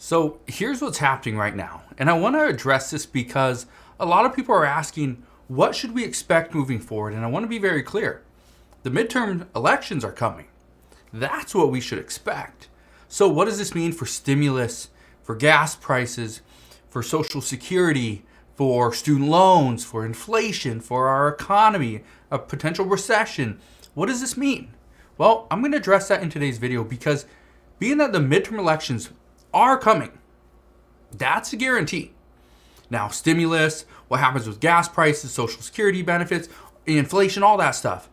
So here's what's happening right now. And I want to address this because a lot of people are asking, what should we expect moving forward? And I want to be very clear. The midterm elections are coming. That's what we should expect. So what does this mean for stimulus, for gas prices, for Social Security, for student loans, for inflation, for our economy, a potential recession? What does this mean? Well, I'm going to address that in today's video because being that the midterm elections are coming, that's a guarantee. Now, stimulus, what happens with gas prices, Social Security benefits, inflation, all that stuff,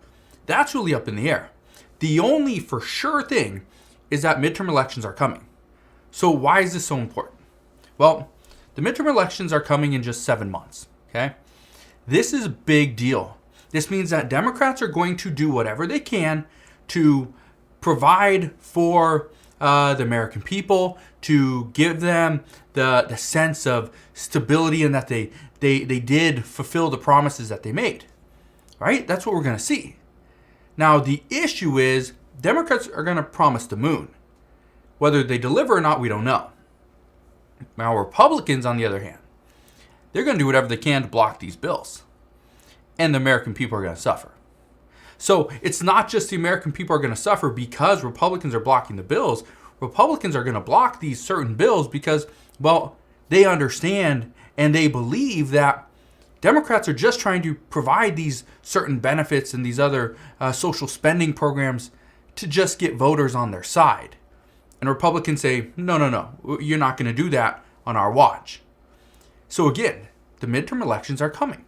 that's really up in the air. The only for sure thing is that midterm elections are coming. So why is this so important? Well, the midterm elections are coming in just 7 months, okay? This is a big deal. This means that Democrats are going to do whatever they can to provide for the American people, to give them the sense of stability and that they did fulfill the promises that they made, right? That's what we're going to see. Now, the issue is Democrats are going to promise the moon. Whether they deliver or not, we don't know. Now, Republicans, on the other hand, they're going to do whatever they can to block these bills. And the American people are going to suffer. So it's not just the American people are going to suffer because Republicans are blocking the bills. Republicans are going to block these certain bills because, well, they understand and they believe that Democrats are just trying to provide these certain benefits and these other social spending programs to just get voters on their side. And Republicans say, no, you're not going to do that on our watch. So again, the midterm elections are coming.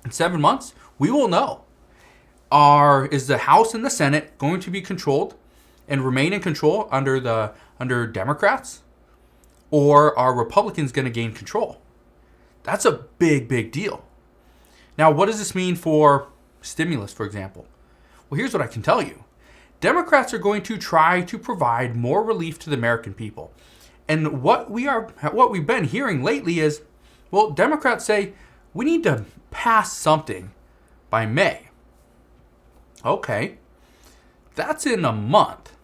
In 7 months, we will know. Is the House and the Senate going to be controlled and remain in control under Democrats? Or are Republicans going to gain control? That's a big deal. Now, what does this mean for stimulus, for example? Well, here's what I can tell you. Democrats are going to try to provide more relief to the American people. And what we've been hearing lately is, well, Democrats say we need to pass something by May. Okay, that's in a month.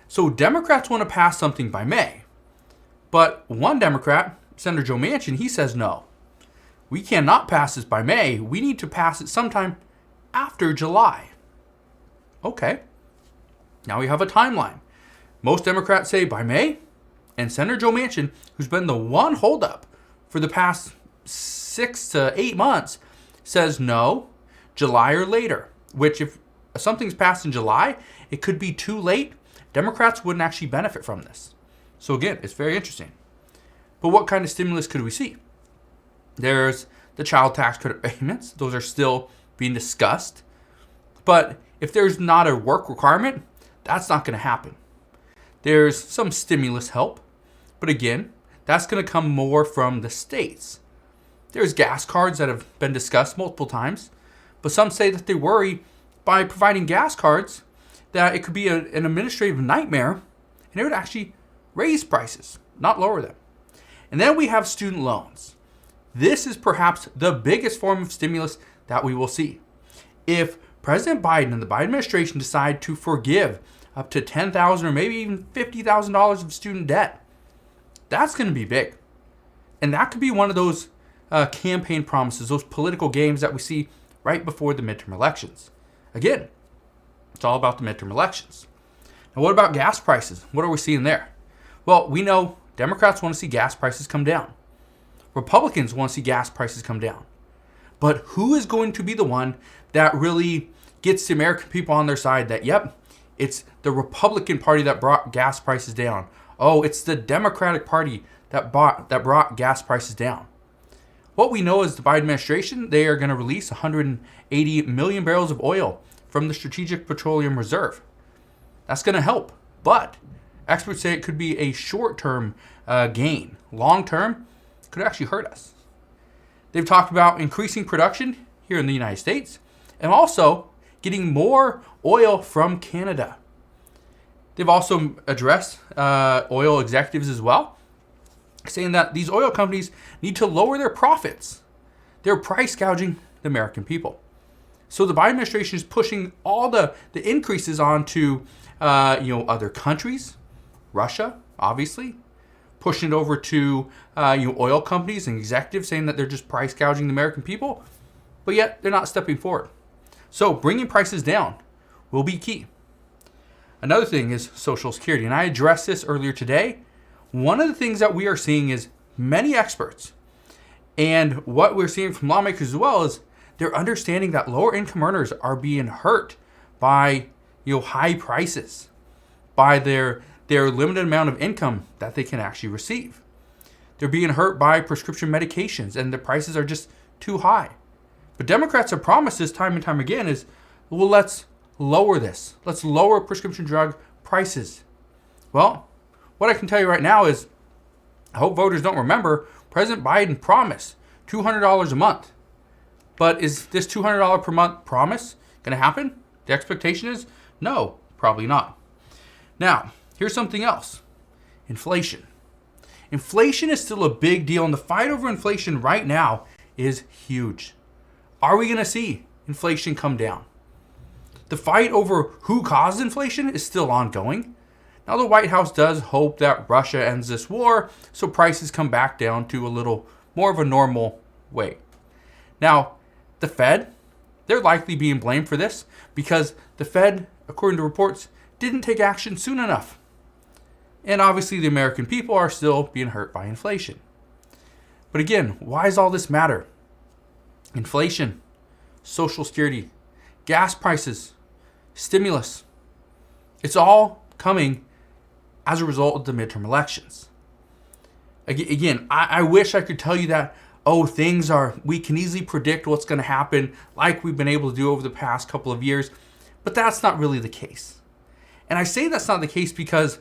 So Democrats want to pass something by May. But one Democrat, Senator Joe Manchin, he says no. We cannot pass this by May. We need to pass it sometime after July. Okay. Now we have a timeline. Most Democrats say by May, and Senator Joe Manchin, who's been the one holdup for the past 6 to 8 months, says no, July or later. Which if something's passed in July, it could be too late. Democrats wouldn't actually benefit from this. So again, it's very interesting. But what kind of stimulus could we see? There's the child tax credit payments. Those are still being discussed. But if there's not a work requirement, that's not going to happen. There's some stimulus help. But again, that's going to come more from the states. There's gas cards that have been discussed multiple times. But some say that they worry by providing gas cards that it could be an administrative nightmare and it would actually raise prices, not lower them. And then we have student loans. This is perhaps the biggest form of stimulus that we will see. If President Biden and the Biden administration decide to forgive up to $10,000 or maybe even $50,000 of student debt, that's going to be big. And that could be one of those campaign promises, those political games that we see right before the midterm elections. Again, it's all about the midterm elections. Now, what about gas prices? What are we seeing there? Well, we know Democrats want to see gas prices come down. Republicans want to see gas prices come down. But who is going to be the one that really gets the American people on their side that, yep, it's the Republican Party that brought gas prices down. Oh, it's the Democratic Party that brought gas prices down. What we know is the Biden administration, they are going to release 180 million barrels of oil from the Strategic Petroleum Reserve. That's going to help, but experts say it could be a short-term gain. Long-term, it could actually hurt us. They've talked about increasing production here in the United States and also getting more oil from Canada. They've also addressed oil executives as well, saying that these oil companies need to lower their profits. They're price gouging the American people. So the Biden administration is pushing all the increases onto other countries, Russia, obviously, pushing it over to oil companies and executives saying that they're just price gouging the American people, but yet they're not stepping forward. So bringing prices down will be key. Another thing is Social Security, and I addressed this earlier today. One of the things that we are seeing is many experts, and what we're seeing from lawmakers as well, is they're understanding that lower income earners are being hurt by high prices, by their limited amount of income that they can actually receive. They're being hurt by prescription medications, and the prices are just too high. But Democrats have promised this time and time again is, well, let's lower this. Let's lower prescription drug prices. Well, what I can tell you right now is, I hope voters don't remember, President Biden promised $200 a month. But is this $200 per month promise going to happen? The expectation is no, probably not. Now, here's something else. Inflation. Inflation is still a big deal, and the fight over inflation right now is huge. Are we going to see inflation come down? The fight over who caused inflation is still ongoing. Now, the White House does hope that Russia ends this war, so prices come back down to a little more of a normal way. Now, the Fed, they're likely being blamed for this because the Fed, according to reports, didn't take action soon enough. And obviously, the American people are still being hurt by inflation. But again, why does all this matter? Inflation, Social Security, gas prices, stimulus. It's all coming as a result of the midterm elections. Again, I wish I could tell you that, we can easily predict what's going to happen like we've been able to do over the past couple of years, but that's not really the case. And I say that's not the case because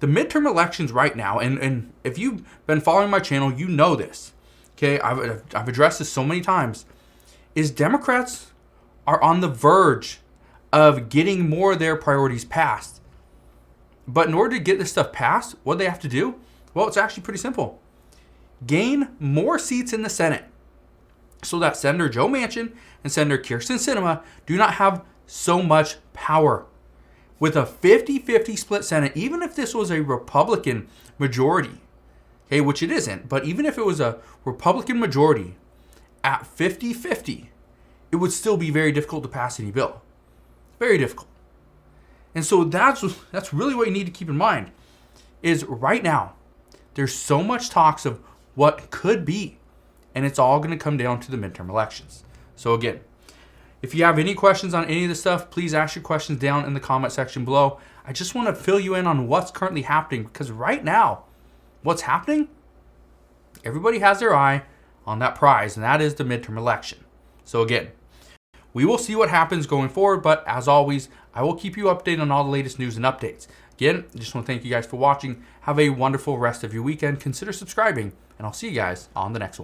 the midterm elections right now, and if you've been following my channel, you know this, okay? I've addressed this so many times, is Democrats are on the verge of getting more of their priorities passed. But in order to get this stuff passed, what do they have to do? Well, it's actually pretty simple. Gain more seats in the Senate so that Senator Joe Manchin and Senator Kyrsten Sinema do not have so much power. With a 50-50 split Senate, even if this was a Republican majority, okay, which it isn't, but even if it was a Republican majority at 50-50, it would still be very difficult to pass any bill. Very difficult. And so that's really what you need to keep in mind is right now, there's so much talks of what could be, and it's all going to come down to the midterm elections. So again, if you have any questions on any of this stuff, please ask your questions down in the comment section below. I just want to fill you in on what's currently happening because right now, what's happening? Everybody has their eye on that prize, and that is the midterm election. So again, we will see what happens going forward, but as always, I will keep you updated on all the latest news and updates. Again, I just want to thank you guys for watching. Have a wonderful rest of your weekend. Consider subscribing, and I'll see you guys on the next one.